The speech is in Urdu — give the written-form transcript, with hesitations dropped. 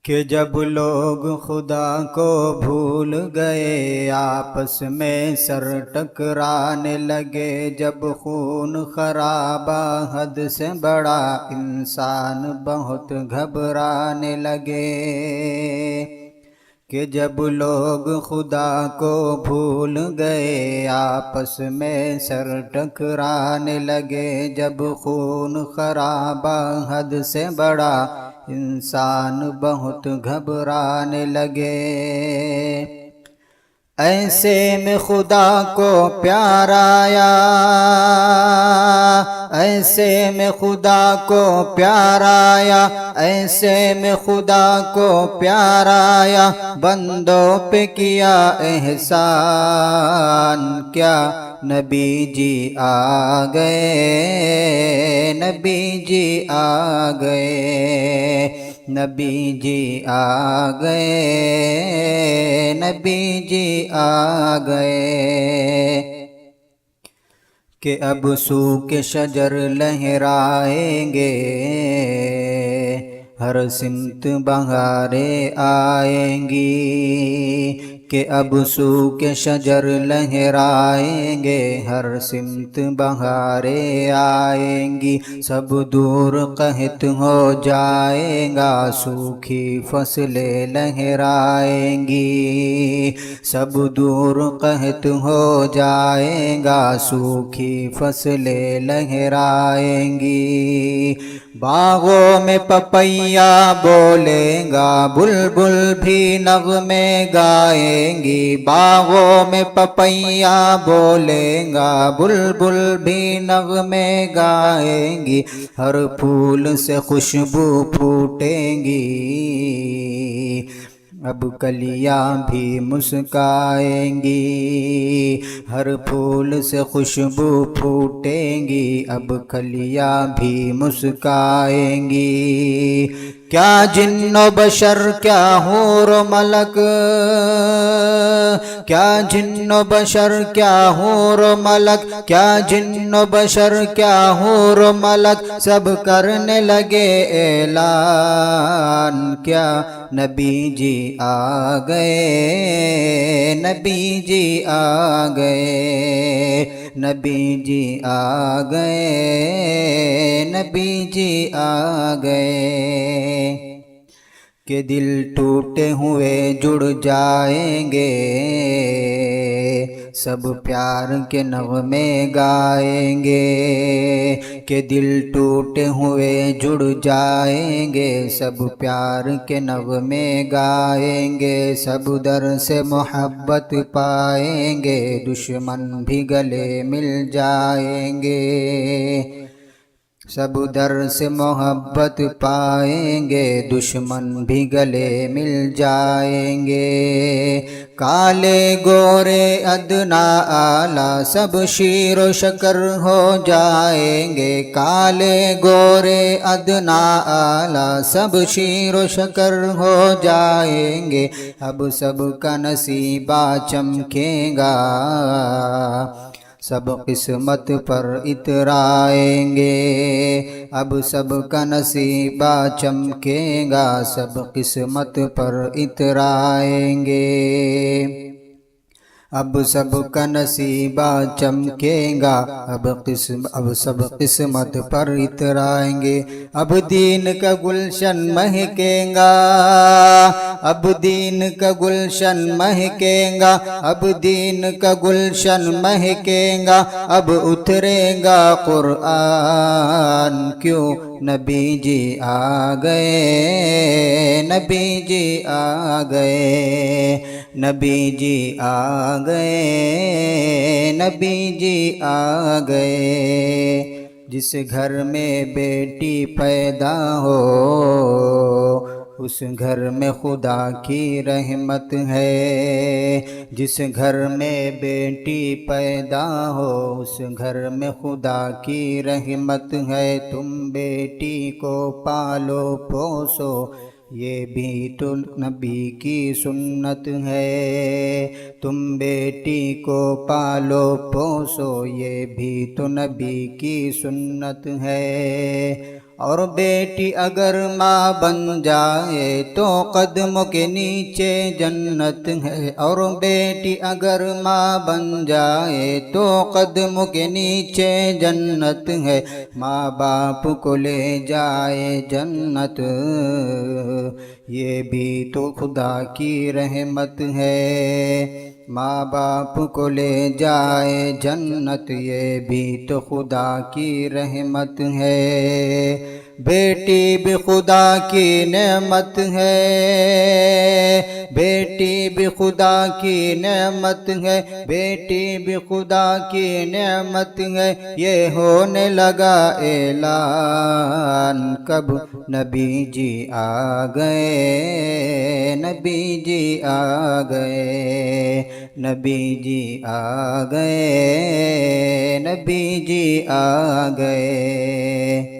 کہ جب لوگ خدا کو بھول گئے آپس میں سر ٹکرانے لگے، جب خون خرابہ حد سے بڑا انسان بہت گھبرانے لگے۔ کہ جب لوگ خدا کو بھول گئے آپس میں سر ٹکرانے لگے، جب خون خرابہ حد سے بڑا انسان بہت گھبرانے لگے۔ ایسے میں خدا کو پیار آیا، ایسے میں خدا کو پیار آیا، ایسے میں خدا کو پیار آیا، بندوں پہ کیا احسان، کیا نبی جی آ گئے، نبی جی آ گئے، نبی جی آ گئے، نبی جی آ گئے۔ کہ اب سوکھ شجر لہرائیں گے، ہر سمت بہاریں آئیں گی۔ کہ اب سوکھ شجر لہرائیں گے، ہر سمت بہاریں آئیں گی، سب دور قحط ہو جائے گا، سوکھی فصلیں لہرائیں گی، سب دور قحط ہو جائے گا، سوکھی فصلیں لہرائیں گی۔ باغوں میں پپیا بولے گا، بلبل بھی نغمے گائیں گی، باغوں میں پپیا بولے گا، بلبل بھی نغمے گائیں گی، ہر پھول سے خوشبو پھوٹیں گی، اب کلیاں بھی مسکائیں گی، ہر پھول سے خوشبو پھوٹیں گی، اب کلیاں بھی مسکائیں گی۔ کیا جن و بشر، کیا حور و ملک، کیا جن و بشر، کیا حور و ملک، کیا جن و بشر، کیا حور و ملک، سب کرنے لگے اعلان، کیا نبی جی آ گئے، نبی جی آ گئے، نبی جی آ گئے، نبی جی آ گئے۔ کہ دل ٹوٹے ہوئے جڑ جائیں گے، سب پیار کے نغمے گائیں گے، کہ دل ٹوٹے ہوئے جڑ جائیں گے، سب پیار کے نغمے گائیں گے، سب در سے محبت پائیں گے، دشمن بھی گلے مل جائیں گے، سب در سے محبت پائیں گے، دشمن بھی گلے مل جائیں گے۔ کالے گورے ادنا اعلیٰ سب شیر و شکر ہو جائیں گے، کالے گورے ادنا اعلیٰ سب شیر و شکر ہو جائیں گے، اب سب کا نصیبہ چمکے گا، سب قسمت پر اترائیں گے، اب سب کا نصیبہ چمکے گا، سب قسمت پر اترائیں گے، اب سب کا نصیبہ چمکے گا، اب سب قسمت پر اترائیں گے، اب دین کا گلشن مہکے گا، اب دین کا گلشن مہکے گا، اب دین کا گلشن مہکے گا، اب اترے گا قرآن، کیوں نبی جی آ گئے، نبی جی آ گئے، نبی جی آ گئے، نبی جی آ گئے۔ جس گھر میں بیٹی پیدا ہو، اس گھر میں خدا کی رحمت ہے، جس گھر میں بیٹی پیدا ہو، اس گھر میں خدا کی رحمت ہے، تم بیٹی کو پالو پوسو، یہ بھی تو نبی کی سنت ہے، تم بیٹی کو پالو پوسو، یہ بھی تو نبی کی سنت ہے، اور بیٹی اگر ماں بن جائے تو قدموں کے نیچے جنت ہے، اور بیٹی اگر ماں بن جائے تو قدموں کے نیچے جنت ہے، ماں باپ کو لے جائے جنت، یہ بھی تو خدا کی رحمت ہے، ماں باپ کو لے جائے جنت، یہ بھی تو خدا کی رحمت ہے، بیٹی بھی خدا کی نعمت ہے، بیٹی بھی خدا کی نعمت ہے، بیٹی بھی خدا کی نعمت ہے، یہ ہونے لگا اعلان کب نبی جی آ گئے، نبی جی آ گئے، نبی جی آ گئے، نبی جی آ گئے۔